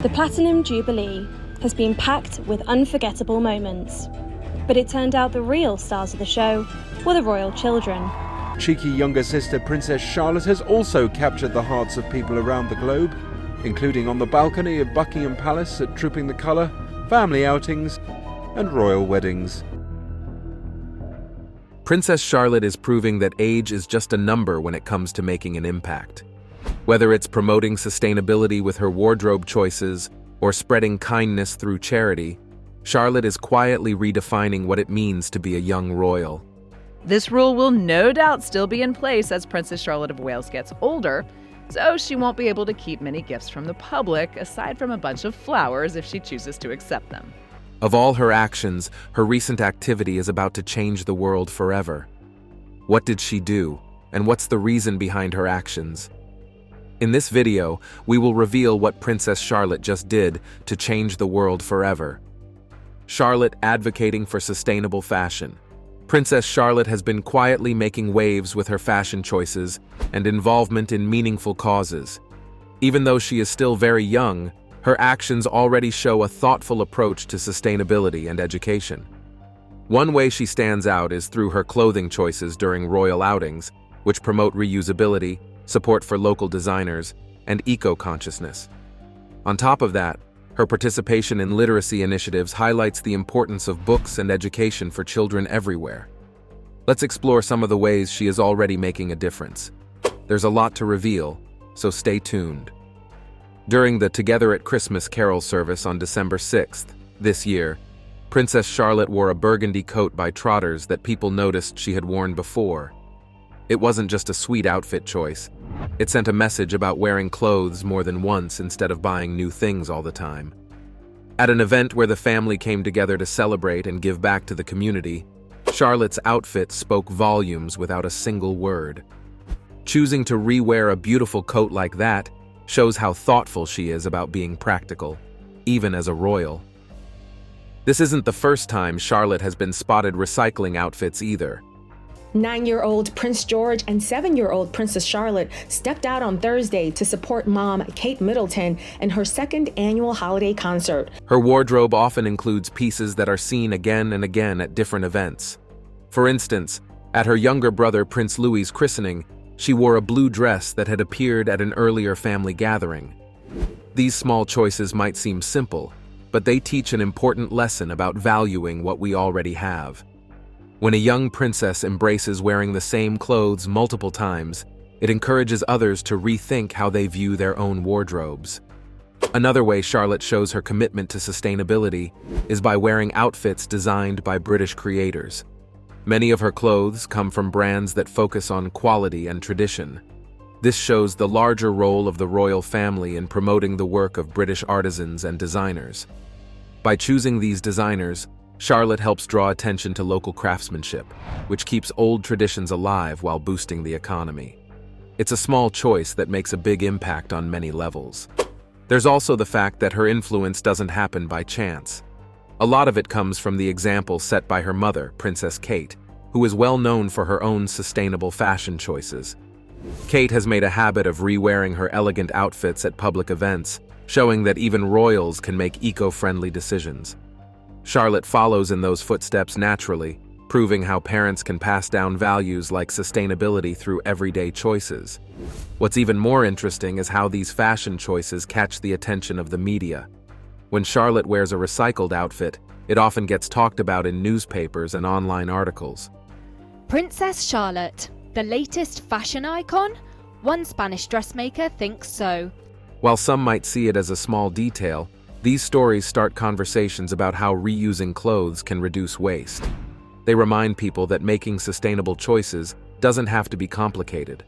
The Platinum Jubilee has been packed with unforgettable moments, but it turned out the real stars of the show were the royal children. Cheeky younger sister Princess Charlotte has also captured the hearts of people around the globe, including on the balcony of Buckingham Palace at Trooping the Colour, family outings, and royal weddings. Princess Charlotte is proving that age is just a number when it comes to making an impact. Whether it's promoting sustainability with her wardrobe choices or spreading kindness through charity, Charlotte is quietly redefining what it means to be a young royal. This rule will no doubt still be in place as Princess Charlotte of Wales gets older, so she won't be able to keep many gifts from the public, aside from a bunch of flowers if she chooses to accept them. Of all her actions, her recent activity is about to change the world forever. What did she do, and what's the reason behind her actions? In this video, we will reveal what Princess Charlotte just did to change the world forever. Charlotte advocating for sustainable fashion. Princess Charlotte has been quietly making waves with her fashion choices and involvement in meaningful causes. Even though she is still very young, her actions already show a thoughtful approach to sustainability and education. One way she stands out is through her clothing choices during royal outings, which promote reusability, support for local designers, and eco-consciousness. On top of that, her participation in literacy initiatives highlights the importance of books and education for children everywhere. Let's explore some of the ways she is already making a difference. There's a lot to reveal, so stay tuned. During the Together at Christmas carol service on December 6th, this year, Princess Charlotte wore a burgundy coat by Trotters that people noticed she had worn before. It wasn't just a sweet outfit choice. It sent a message about wearing clothes more than once instead of buying new things all the time. At an event where the family came together to celebrate and give back to the community, Charlotte's outfit spoke volumes without a single word. Choosing to re-wear a beautiful coat like that shows how thoughtful she is about being practical, even as a royal. This isn't the first time Charlotte has been spotted recycling outfits either. 9-year-old Prince George and 7-year-old Princess Charlotte stepped out on Thursday to support mom Kate Middleton in her second annual holiday concert. Her wardrobe often includes pieces that are seen again and again at different events. For instance, at her younger brother Prince Louis's christening, she wore a blue dress that had appeared at an earlier family gathering. These small choices might seem simple, but they teach an important lesson about valuing what we already have. When a young princess embraces wearing the same clothes multiple times, it encourages others to rethink how they view their own wardrobes. Another way Charlotte shows her commitment to sustainability is by wearing outfits designed by British creators. Many of her clothes come from brands that focus on quality and tradition. This shows the larger role of the royal family in promoting the work of British artisans and designers. By choosing these designers, Charlotte helps draw attention to local craftsmanship, which keeps old traditions alive while boosting the economy. It's a small choice that makes a big impact on many levels. There's also the fact that her influence doesn't happen by chance. A lot of it comes from the example set by her mother, Princess Kate, who is well known for her own sustainable fashion choices. Kate has made a habit of re-wearing her elegant outfits at public events, showing that even royals can make eco-friendly decisions. Charlotte follows in those footsteps naturally, proving how parents can pass down values like sustainability through everyday choices. What's even more interesting is how these fashion choices catch the attention of the media. When Charlotte wears a recycled outfit, it often gets talked about in newspapers and online articles. Princess Charlotte, the latest fashion icon? One Spanish dressmaker thinks so. While some might see it as a small detail, these stories start conversations about how reusing clothes can reduce waste. They remind people that making sustainable choices doesn't have to be complicated.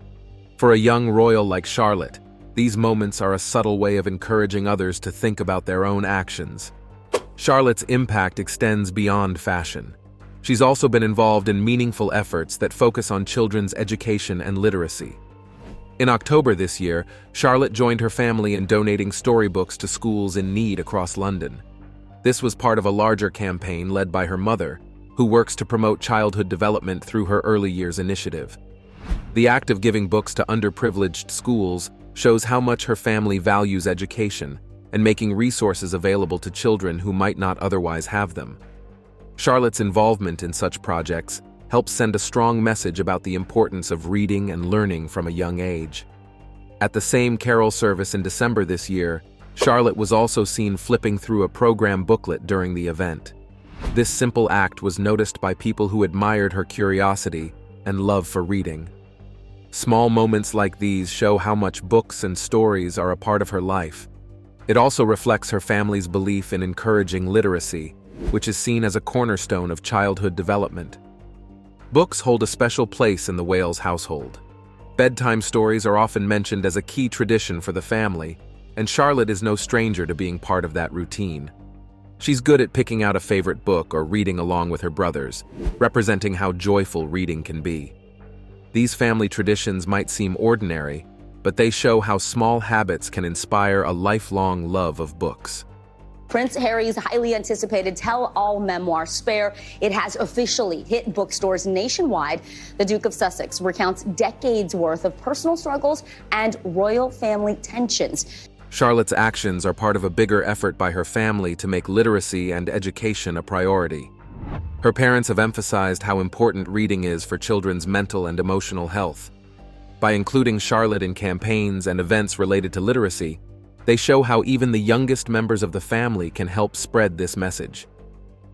For a young royal like Charlotte, these moments are a subtle way of encouraging others to think about their own actions. Charlotte's impact extends beyond fashion. She's also been involved in meaningful efforts that focus on children's education and literacy. In October this year, Charlotte joined her family in donating storybooks to schools in need across London. This was part of a larger campaign led by her mother, who works to promote childhood development through her Early Years initiative. The act of giving books to underprivileged schools shows how much her family values education and making resources available to children who might not otherwise have them. Charlotte's involvement in such projects helps send a strong message about the importance of reading and learning from a young age. At the same carol service in December this year, Charlotte was also seen flipping through a program booklet during the event. This simple act was noticed by people who admired her curiosity and love for reading. Small moments like these show how much books and stories are a part of her life. It also reflects her family's belief in encouraging literacy, which is seen as a cornerstone of childhood development. Books hold a special place in the Wales household. Bedtime stories are often mentioned as a key tradition for the family, and Charlotte is no stranger to being part of that routine. She's good at picking out a favorite book or reading along with her brothers, representing how joyful reading can be. These family traditions might seem ordinary, but they show how small habits can inspire a lifelong love of books. Prince Harry's highly anticipated tell-all memoir, Spare, it has officially hit bookstores nationwide. The Duke of Sussex recounts decades worth of personal struggles and royal family tensions. Charlotte's actions are part of a bigger effort by her family to make literacy and education a priority. Her parents have emphasized how important reading is for children's mental and emotional health. By including Charlotte in campaigns and events related to literacy, they show how even the youngest members of the family can help spread this message.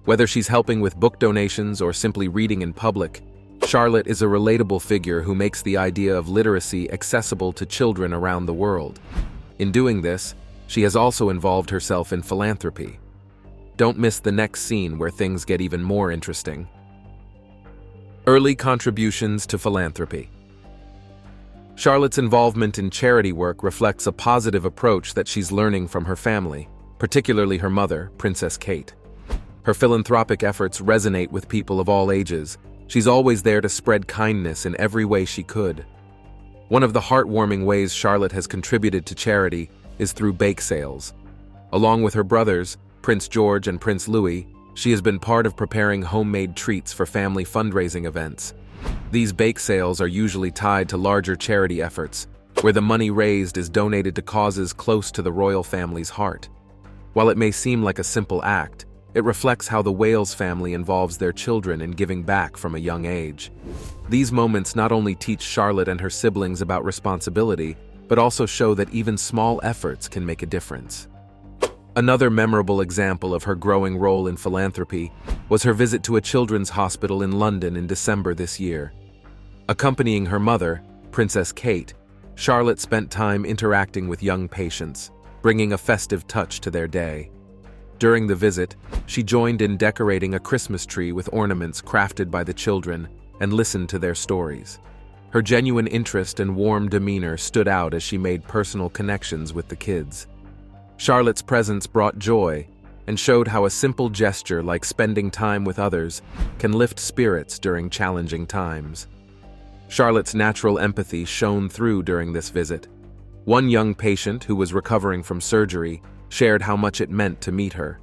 Whether she's helping with book donations or simply reading in public, Charlotte is a relatable figure who makes the idea of literacy accessible to children around the world. In doing this, she has also involved herself in philanthropy. Don't miss the next scene where things get even more interesting. Early contributions to philanthropy. Charlotte's involvement in charity work reflects a positive approach that she's learning from her family, particularly her mother, Princess Kate. Her philanthropic efforts resonate with people of all ages. She's always there to spread kindness in every way she could. One of the heartwarming ways Charlotte has contributed to charity is through bake sales. Along with her brothers, Prince George and Prince Louis, she has been part of preparing homemade treats for family fundraising events. These bake sales are usually tied to larger charity efforts, where the money raised is donated to causes close to the royal family's heart. While it may seem like a simple act, it reflects how the Wales family involves their children in giving back from a young age. These moments not only teach Charlotte and her siblings about responsibility, but also show that even small efforts can make a difference. Another memorable example of her growing role in philanthropy was her visit to a children's hospital in London in December this year. Accompanying her mother, Princess Kate, Charlotte spent time interacting with young patients, bringing a festive touch to their day. During the visit, she joined in decorating a Christmas tree with ornaments crafted by the children and listened to their stories. Her genuine interest and warm demeanor stood out as she made personal connections with the kids. Charlotte's presence brought joy and showed how a simple gesture like spending time with others can lift spirits during challenging times. Charlotte's natural empathy shone through during this visit. One young patient who was recovering from surgery shared how much it meant to meet her.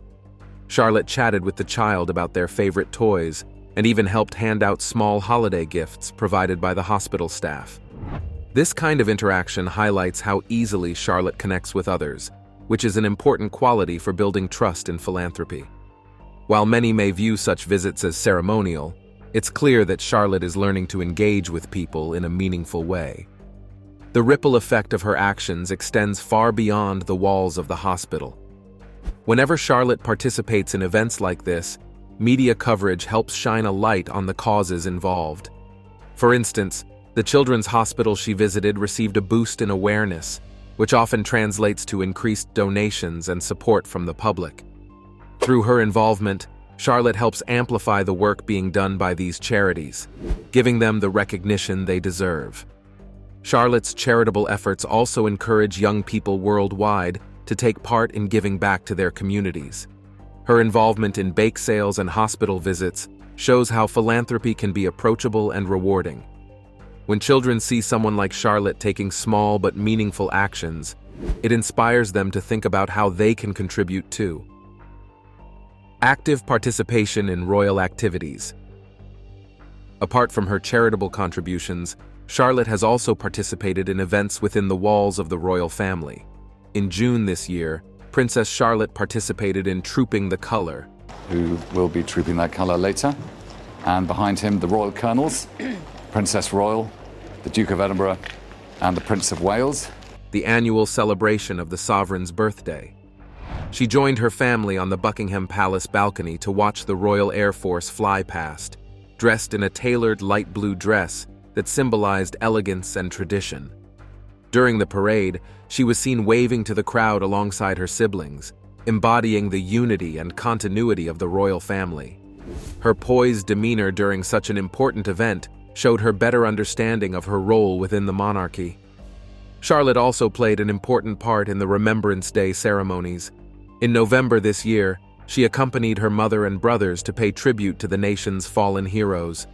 Charlotte chatted with the child about their favorite toys and even helped hand out small holiday gifts provided by the hospital staff. This kind of interaction highlights how easily Charlotte connects with others, which is an important quality for building trust in philanthropy. While many may view such visits as ceremonial, it's clear that Charlotte is learning to engage with people in a meaningful way. The ripple effect of her actions extends far beyond the walls of the hospital. Whenever Charlotte participates in events like this, media coverage helps shine a light on the causes involved. For instance, the children's hospital she visited received a boost in awareness, which often translates to increased donations and support from the public. Through her involvement, Charlotte helps amplify the work being done by these charities, giving them the recognition they deserve. Charlotte's charitable efforts also encourage young people worldwide to take part in giving back to their communities. Her involvement in bake sales and hospital visits shows how philanthropy can be approachable and rewarding. When children see someone like Charlotte taking small but meaningful actions, it inspires them to think about how they can contribute too. Active participation in royal activities. Apart from her charitable contributions, Charlotte has also participated in events within the walls of the royal family. In June this year, Princess Charlotte participated in Trooping the Colour, who will be trooping that colour later. And behind him, the Royal Colonels, Princess Royal, the Duke of Edinburgh, and the Prince of Wales. the annual celebration of the sovereign's birthday. She joined her family on the Buckingham Palace balcony to watch the Royal Air Force fly past, dressed in a tailored light blue dress that symbolized elegance and tradition. During the parade, she was seen waving to the crowd alongside her siblings, embodying the unity and continuity of the royal family. Her poised demeanor during such an important event showed her better understanding of her role within the monarchy. Charlotte also played an important part in the Remembrance Day ceremonies. In November this year, she accompanied her mother and brothers to pay tribute to the nation's fallen heroes.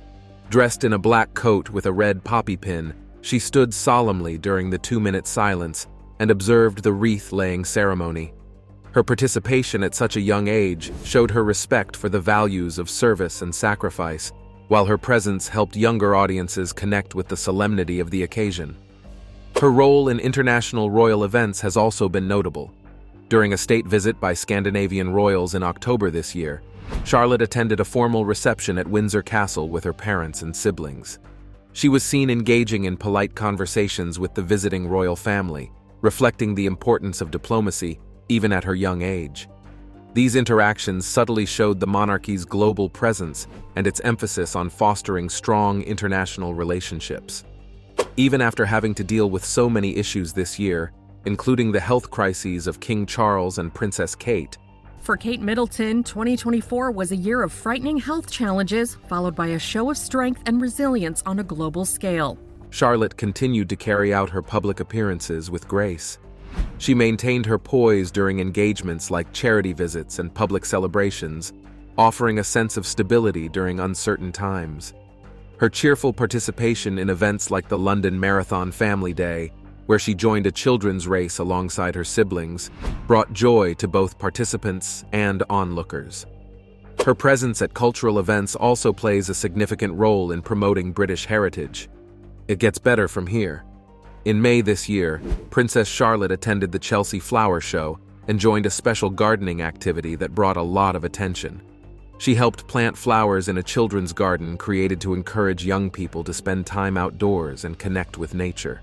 Dressed in a black coat with a red poppy pin, she stood solemnly during the 2-minute silence and observed the wreath-laying ceremony. Her participation at such a young age showed her respect for the values of service and sacrifice, while her presence helped younger audiences connect with the solemnity of the occasion. Her role in international royal events has also been notable. During a state visit by Scandinavian royals in October this year, Charlotte attended a formal reception at Windsor Castle with her parents and siblings. She was seen engaging in polite conversations with the visiting royal family, reflecting the importance of diplomacy even at her young age. These interactions subtly showed the monarchy's global presence and its emphasis on fostering strong international relationships. Even after having to deal with so many issues this year, including the health crises of King Charles and Princess Kate. For Kate Middleton, 2024 was a year of frightening health challenges, followed by a show of strength and resilience on a global scale. Charlotte continued to carry out her public appearances with grace. She maintained her poise during engagements like charity visits and public celebrations, offering a sense of stability during uncertain times. Her cheerful participation in events like the London Marathon Family Day, where she joined a children's race alongside her siblings, brought joy to both participants and onlookers. Her presence at cultural events also plays a significant role in promoting British heritage. It gets better from here. In May this year, Princess Charlotte attended the Chelsea Flower Show and joined a special gardening activity that brought a lot of attention. She helped plant flowers in a children's garden created to encourage young people to spend time outdoors and connect with nature.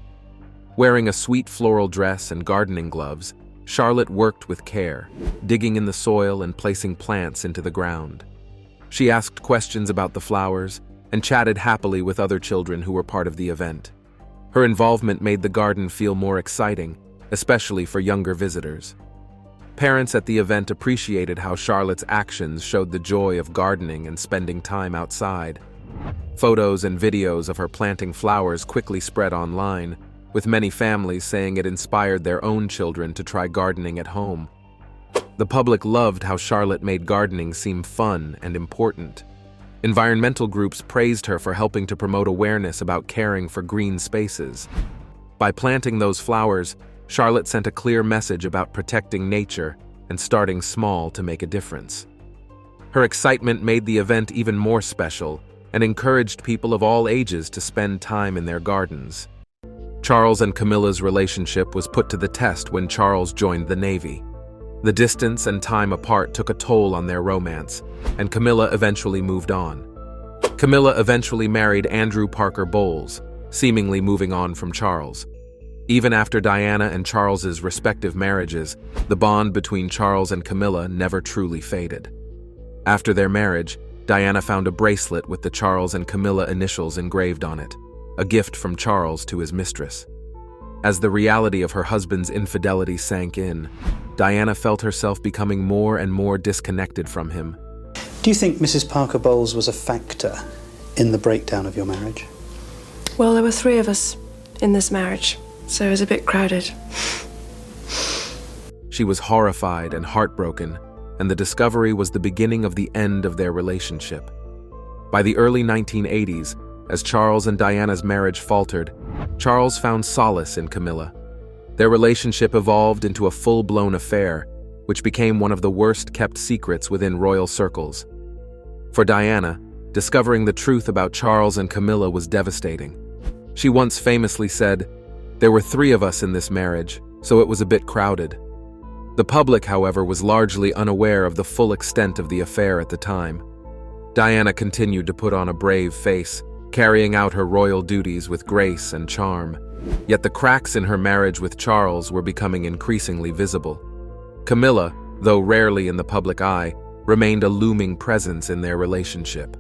Wearing a sweet floral dress and gardening gloves, Charlotte worked with care, digging in the soil and placing plants into the ground. She asked questions about the flowers and chatted happily with other children who were part of the event. Her involvement made the garden feel more exciting, especially for younger visitors. Parents at the event appreciated how Charlotte's actions showed the joy of gardening and spending time outside. Photos and videos of her planting flowers quickly spread online, with many families saying it inspired their own children to try gardening at home. The public loved how Charlotte made gardening seem fun and important. Environmental groups praised her for helping to promote awareness about caring for green spaces. By planting those flowers, Charlotte sent a clear message about protecting nature and starting small to make a difference. Her excitement made the event even more special and encouraged people of all ages to spend time in their gardens. Charles and Camilla's relationship was put to the test when Charles joined the Navy. The distance and time apart took a toll on their romance, and Camilla eventually moved on. Camilla eventually married Andrew Parker Bowles, seemingly moving on from Charles. Even after Diana and Charles's respective marriages, the bond between Charles and Camilla never truly faded. After their marriage, Diana found a bracelet with the Charles and Camilla initials engraved on it, a gift from Charles to his mistress. As the reality of her husband's infidelity sank in, Diana felt herself becoming more and more disconnected from him. Do you think Mrs. Parker Bowles was a factor in the breakdown of your marriage? Well, there were 3 of us in this marriage, so it was a bit crowded. She was horrified and heartbroken, and the discovery was the beginning of the end of their relationship. By the early 1980s, as Charles and Diana's marriage faltered, Charles found solace in Camilla. Their relationship evolved into a full-blown affair, which became one of the worst-kept secrets within royal circles. For Diana, discovering the truth about Charles and Camilla was devastating. She once famously said, "There were 3 of us in this marriage, so it was a bit crowded." The public, however, was largely unaware of the full extent of the affair at the time. Diana continued to put on a brave face, carrying out her royal duties with grace and charm. Yet the cracks in her marriage with Charles were becoming increasingly visible. Camilla, though rarely in the public eye, remained a looming presence in their relationship.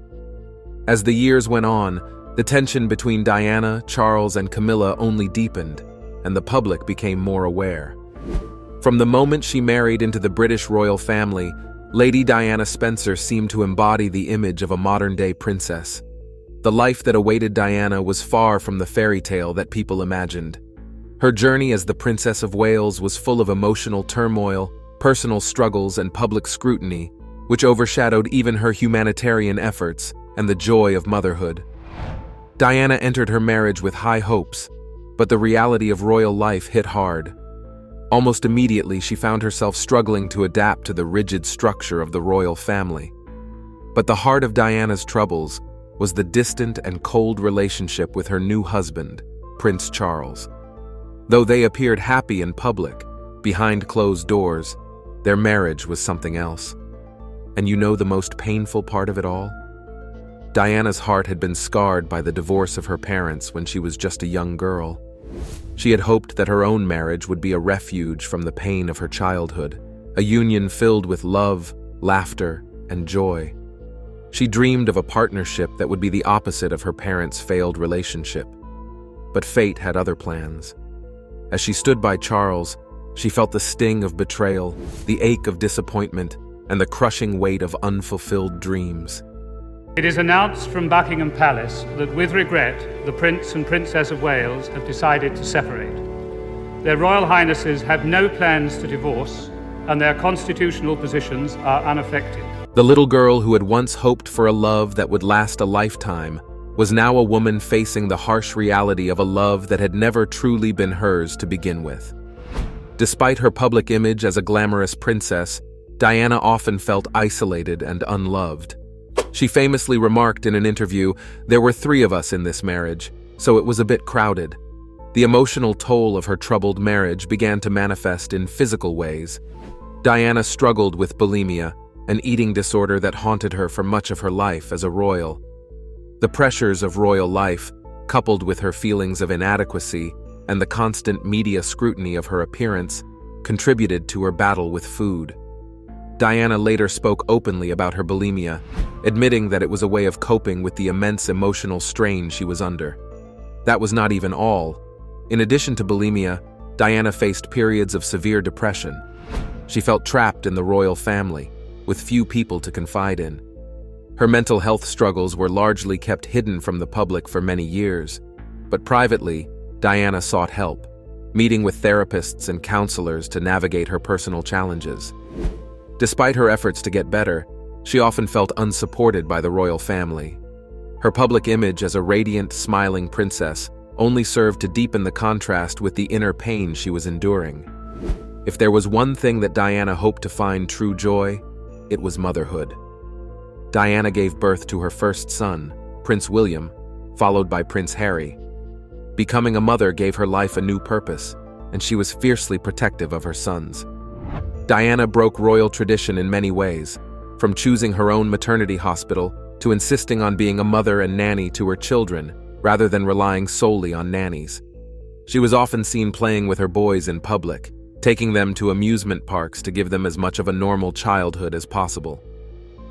As the years went on, the tension between Diana, Charles, and Camilla only deepened, and the public became more aware. From the moment she married into the British royal family, Lady Diana Spencer seemed to embody the image of a modern-day princess. The life that awaited Diana was far from the fairy tale that people imagined. Her journey as the Princess of Wales was full of emotional turmoil, personal struggles, and public scrutiny, which overshadowed even her humanitarian efforts and the joy of motherhood. Diana entered her marriage with high hopes, but the reality of royal life hit hard. Almost immediately, she found herself struggling to adapt to the rigid structure of the royal family. But the heart of Diana's troubles was the distant and cold relationship with her new husband, Prince Charles. Though they appeared happy in public, behind closed doors, their marriage was something else. And you know the most painful part of it all? Diana's heart had been scarred by the divorce of her parents when she was just a young girl. She had hoped that her own marriage would be a refuge from the pain of her childhood, a union filled with love, laughter, and joy. She dreamed of a partnership that would be the opposite of her parents' failed relationship. But fate had other plans. As she stood by Charles, she felt the sting of betrayal, the ache of disappointment, and the crushing weight of unfulfilled dreams. It is announced from Buckingham Palace that with regret, the Prince and Princess of Wales have decided to separate. Their Royal Highnesses have no plans to divorce, and their constitutional positions are unaffected. The little girl who had once hoped for a love that would last a lifetime was now a woman facing the harsh reality of a love that had never truly been hers to begin with. Despite her public image as a glamorous princess, Diana often felt isolated and unloved. She famously remarked in an interview, "There were 3 of us in this marriage, so it was a bit crowded." The emotional toll of her troubled marriage began to manifest in physical ways. Diana struggled with bulimia, an eating disorder that haunted her for much of her life as a royal. The pressures of royal life, coupled with her feelings of inadequacy and the constant media scrutiny of her appearance, contributed to her battle with food. Diana later spoke openly about her bulimia, admitting that it was a way of coping with the immense emotional strain she was under. That was not even all. In addition to bulimia, Diana faced periods of severe depression. She felt trapped in the royal family, with few people to confide in. Her mental health struggles were largely kept hidden from the public for many years, but privately, Diana sought help, meeting with therapists and counselors to navigate her personal challenges. Despite her efforts to get better, she often felt unsupported by the royal family. Her public image as a radiant, smiling princess only served to deepen the contrast with the inner pain she was enduring. If there was one thing that Diana hoped to find true joy, it was motherhood. Diana gave birth to her first son, Prince William, followed by Prince Harry. Becoming a mother gave her life a new purpose, and she was fiercely protective of her sons. Diana broke royal tradition in many ways, from choosing her own maternity hospital to insisting on being a mother and nanny to her children, rather than relying solely on nannies. She was often seen playing with her boys in public, taking them to amusement parks to give them as much of a normal childhood as possible.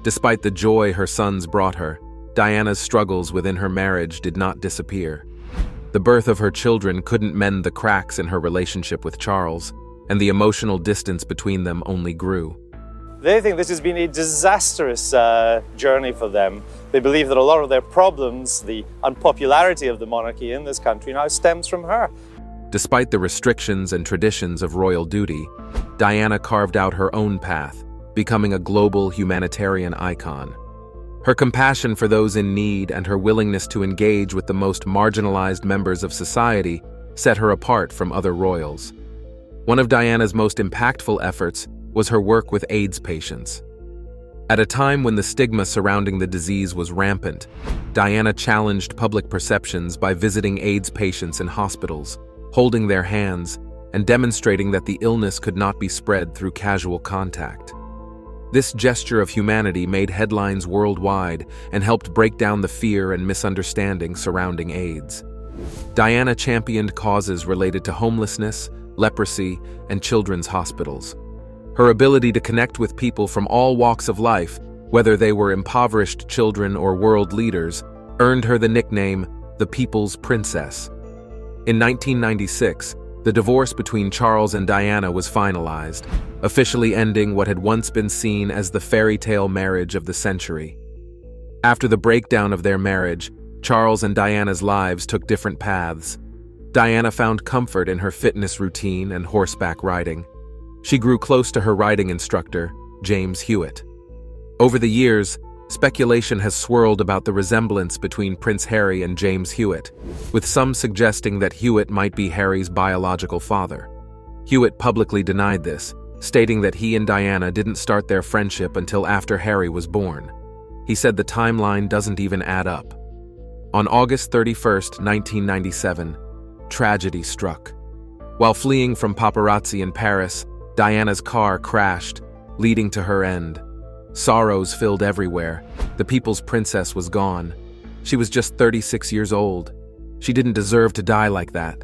Despite the joy her sons brought her, Diana's struggles within her marriage did not disappear. The birth of her children couldn't mend the cracks in her relationship with Charles, and the emotional distance between them only grew. They think this has been a disastrous journey for them. They believe that a lot of their problems, the unpopularity of the monarchy in this country, now stems from her. Despite the restrictions and traditions of royal duty, Diana carved out her own path, becoming a global humanitarian icon. Her compassion for those in need and her willingness to engage with the most marginalized members of society set her apart from other royals. One of Diana's most impactful efforts was her work with AIDS patients. At a time when the stigma surrounding the disease was rampant, Diana challenged public perceptions by visiting AIDS patients in hospitals, holding their hands, and demonstrating that the illness could not be spread through casual contact. This gesture of humanity made headlines worldwide and helped break down the fear and misunderstanding surrounding AIDS. Diana championed causes related to homelessness, leprosy, and children's hospitals. Her ability to connect with people from all walks of life, whether they were impoverished children or world leaders, earned her the nickname the People's Princess. In 1996, the divorce between Charles and Diana was finalized, officially ending what had once been seen as the fairy tale marriage of the century. After the breakdown of their marriage, Charles and Diana's lives took different paths. Diana found comfort in her fitness routine and horseback riding. She grew close to her riding instructor, James Hewitt. Over the years, speculation has swirled about the resemblance between Prince Harry and James Hewitt, with some suggesting that Hewitt might be Harry's biological father. Hewitt publicly denied this, stating that he and Diana didn't start their friendship until after Harry was born. He said the timeline doesn't even add up. On August 31, 1997, tragedy struck. While fleeing from paparazzi in Paris, Diana's car crashed, leading to her end. Sorrows filled everywhere. The People's Princess was gone. She was just 36 years old. She didn't deserve to die like that.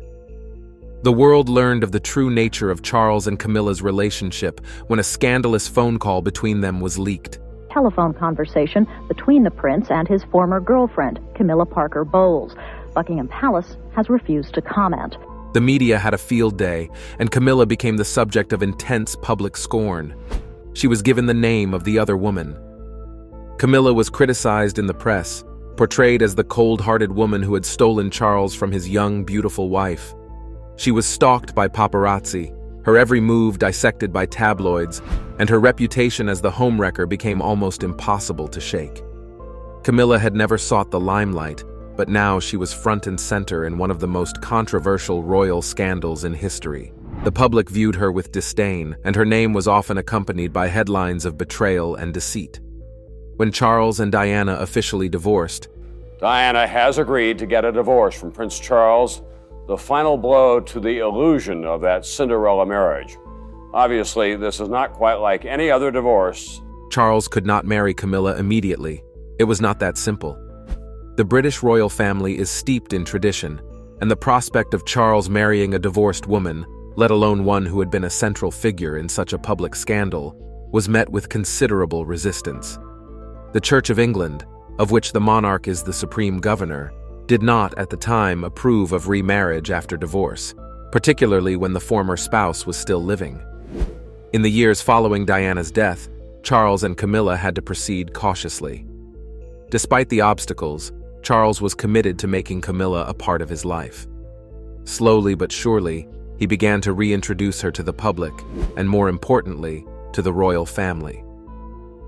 The world learned of the true nature of Charles and Camilla's relationship when a scandalous phone call between them was leaked. Telephone conversation between the prince and his former girlfriend, Camilla Parker Bowles. Buckingham Palace has refused to comment. The media had a field day, and Camilla became the subject of intense public scorn. She was given the name of the other woman. Camilla was criticized in the press, portrayed as the cold-hearted woman who had stolen Charles from his young, beautiful wife. She was stalked by paparazzi, her every move dissected by tabloids, and her reputation as the homewrecker became almost impossible to shake. Camilla had never sought the limelight, but now she was front and center in one of the most controversial royal scandals in history. The public viewed her with disdain, and her name was often accompanied by headlines of betrayal and deceit. When Charles and Diana officially divorced, Diana has agreed to get a divorce from Prince Charles, the final blow to the illusion of that Cinderella marriage. Obviously, this is not quite like any other divorce. Charles could not marry Camilla immediately. It was not that simple. The British royal family is steeped in tradition, and the prospect of Charles marrying a divorced woman, let alone one who had been a central figure in such a public scandal, was met with considerable resistance. The Church of England, of which the monarch is the supreme governor, did not at the time approve of remarriage after divorce, particularly when the former spouse was still living. In the years following Diana's death, Charles and Camilla had to proceed cautiously. Despite the obstacles, Charles was committed to making Camilla a part of his life. Slowly but surely, he began to reintroduce her to the public, and more importantly, to the royal family.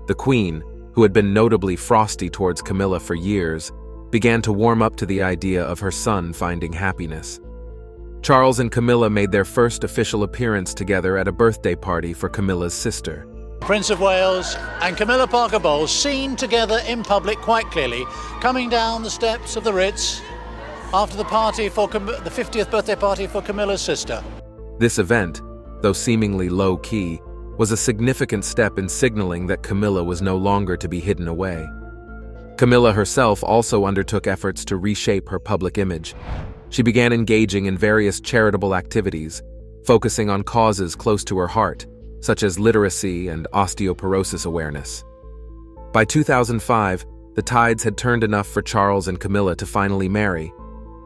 The Queen, who had been notably frosty towards Camilla for years, began to warm up to the idea of her son finding happiness. Charles and Camilla made their first official appearance together at a birthday party for Camilla's sister. Prince of Wales and Camilla Parker Bowles seen together in public quite clearly, coming down the steps of the Ritz after the party for the 50th birthday party for Camilla's sister. This event, though seemingly low-key, was a significant step in signaling that Camilla was no longer to be hidden away. Camilla herself also undertook efforts to reshape her public image. She began engaging in various charitable activities, focusing on causes close to her heart, such as literacy and osteoporosis awareness. By 2005, the tides had turned enough for Charles and Camilla to finally marry,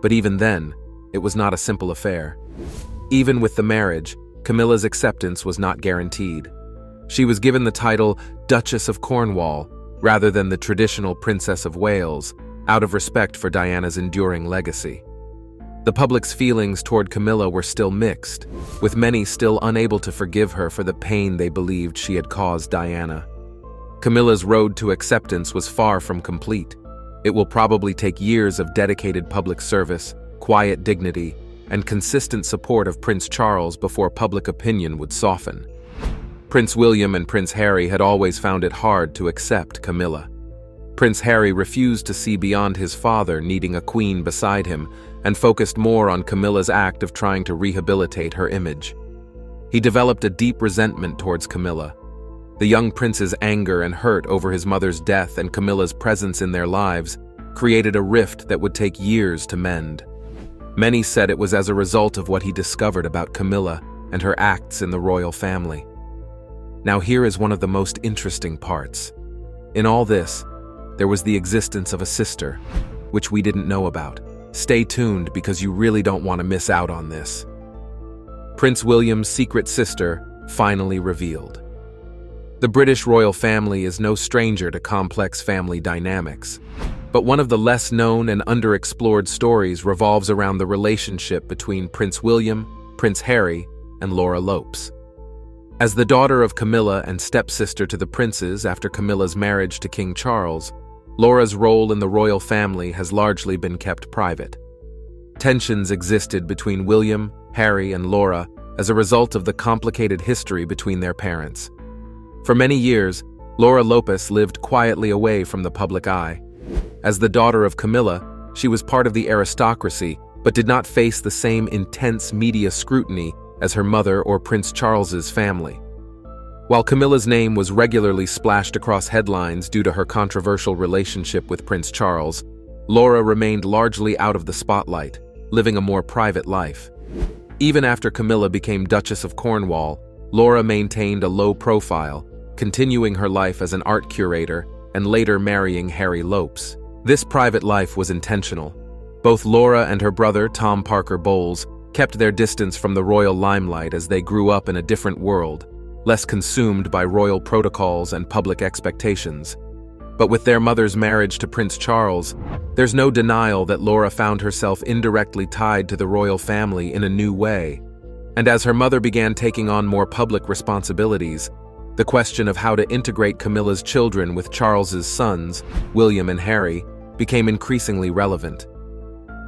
but even then, it was not a simple affair. Even with the marriage, Camilla's acceptance was not guaranteed. She was given the title Duchess of Cornwall rather than the traditional Princess of Wales, out of respect for Diana's enduring legacy. The public's feelings toward Camilla were still mixed, with many still unable to forgive her for the pain they believed she had caused Diana. Camilla's road to acceptance was far from complete. It will probably take years of dedicated public service, quiet dignity, and consistent support of Prince Charles before public opinion would soften. Prince William and Prince Harry had always found it hard to accept Camilla. Prince Harry refused to see beyond his father needing a queen beside him, and focused more on Camilla's act of trying to rehabilitate her image. He developed a deep resentment towards Camilla. The young prince's anger and hurt over his mother's death and Camilla's presence in their lives created a rift that would take years to mend. Many said it was as a result of what he discovered about Camilla and her acts in the royal family. Now here is one of the most interesting parts. In all this, there was the existence of a sister, which we didn't know about. Stay tuned because you really don't want to miss out on this. Prince William's secret sister finally revealed. The British royal family is no stranger to complex family dynamics, but one of the less known and underexplored stories revolves around the relationship between Prince William, Prince Harry, and Laura Lopes. As the daughter of Camilla and stepsister to the princes after Camilla's marriage to King Charles, Laura's role in the royal family has largely been kept private. Tensions existed between William, Harry, and Laura as a result of the complicated history between their parents. For many years, Laura Lopes lived quietly away from the public eye. As the daughter of Camilla, she was part of the aristocracy, but did not face the same intense media scrutiny as her mother or Prince Charles's family. While Camilla's name was regularly splashed across headlines due to her controversial relationship with Prince Charles, Laura remained largely out of the spotlight, living a more private life. Even after Camilla became Duchess of Cornwall, Laura maintained a low profile, continuing her life as an art curator and later marrying Harry Lopes. This private life was intentional. Both Laura and her brother, Tom Parker Bowles, kept their distance from the royal limelight as they grew up in a different world, less consumed by royal protocols and public expectations. But with their mother's marriage to Prince Charles, there's no denial that Laura found herself indirectly tied to the royal family in a new way. And as her mother began taking on more public responsibilities, the question of how to integrate Camilla's children with Charles's sons, William and Harry, became increasingly relevant.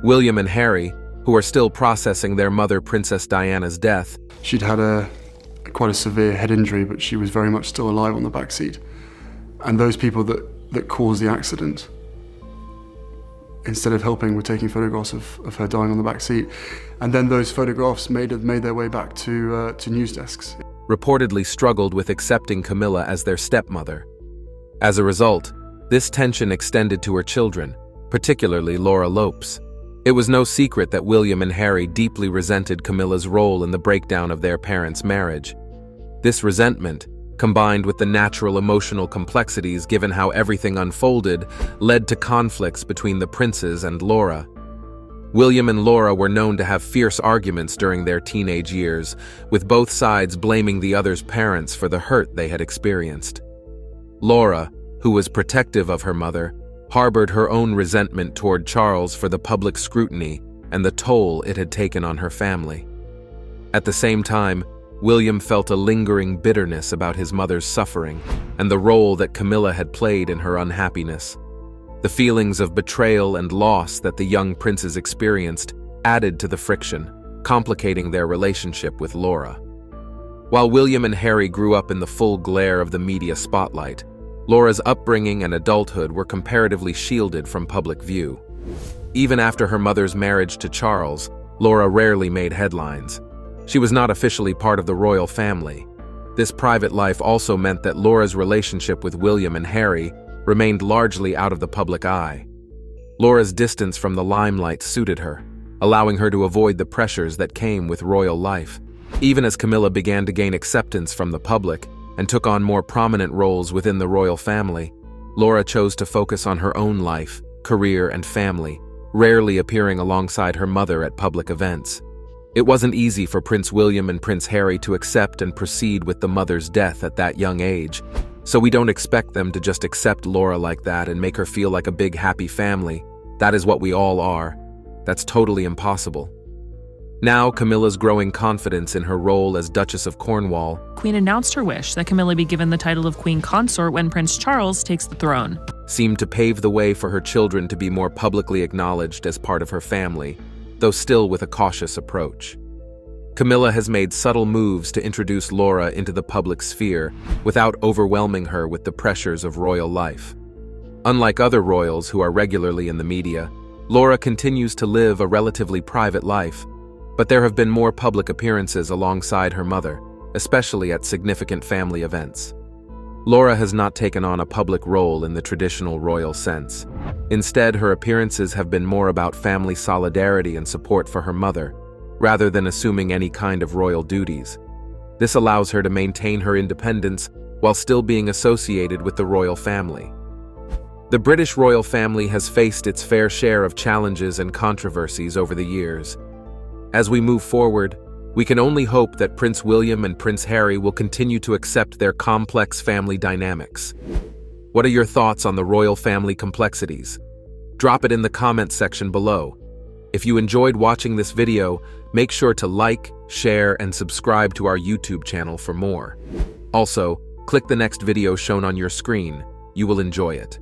William and Harry, who are still processing their mother Princess Diana's death. She'd had quite a severe head injury, but she was very much still alive on the back seat. And those people that caused the accident, instead of helping, were taking photographs of her dying on the back seat. And then those photographs made their way back to news desks. Reportedly struggled with accepting Camilla as their stepmother. As a result, this tension extended to her children, particularly Laura Lopes. It was no secret that William and Harry deeply resented Camilla's role in the breakdown of their parents' marriage. This resentment, combined with the natural emotional complexities given how everything unfolded, led to conflicts between the princes and Laura. William and Laura were known to have fierce arguments during their teenage years, with both sides blaming the other's parents for the hurt they had experienced. Laura, who was protective of her mother, harbored her own resentment toward Charles for the public scrutiny and the toll it had taken on her family. At the same time, William felt a lingering bitterness about his mother's suffering and the role that Camilla had played in her unhappiness. The feelings of betrayal and loss that the young princes experienced added to the friction, complicating their relationship with Laura. While William and Harry grew up in the full glare of the media spotlight, Laura's upbringing and adulthood were comparatively shielded from public view. Even after her mother's marriage to Charles, Laura rarely made headlines. She was not officially part of the royal family. This private life also meant that Laura's relationship with William and Harry remained largely out of the public eye. Laura's distance from the limelight suited her, allowing her to avoid the pressures that came with royal life. Even as Camilla began to gain acceptance from the public and took on more prominent roles within the royal family, Laura chose to focus on her own life, career, and family, rarely appearing alongside her mother at public events. It wasn't easy for Prince William and Prince Harry to accept and proceed with the mother's death at that young age, so we don't expect them to just accept Laura like that and make her feel like a big happy family. That is what we all are. That's totally impossible. Now, Camilla's growing confidence in her role as Duchess of Cornwall. Queen announced her wish that Camilla be given the title of Queen Consort when Prince Charles takes the throne. Seemed to pave the way for her children to be more publicly acknowledged as part of her family, though still with a cautious approach. Camilla has made subtle moves to introduce Laura into the public sphere without overwhelming her with the pressures of royal life. Unlike other royals who are regularly in the media, Laura continues to live a relatively private life, but there have been more public appearances alongside her mother, especially at significant family events. Laura has not taken on a public role in the traditional royal sense. Instead, her appearances have been more about family solidarity and support for her mother, rather than assuming any kind of royal duties. This allows her to maintain her independence while still being associated with the royal family. The British royal family has faced its fair share of challenges and controversies over the years. As we move forward, we can only hope that Prince William and Prince Harry will continue to accept their complex family dynamics. What are your thoughts on the royal family complexities? Drop it in the comments section below. If you enjoyed watching this video, make sure to like, share, and subscribe to our YouTube channel for more. Also, click the next video shown on your screen. You will enjoy it.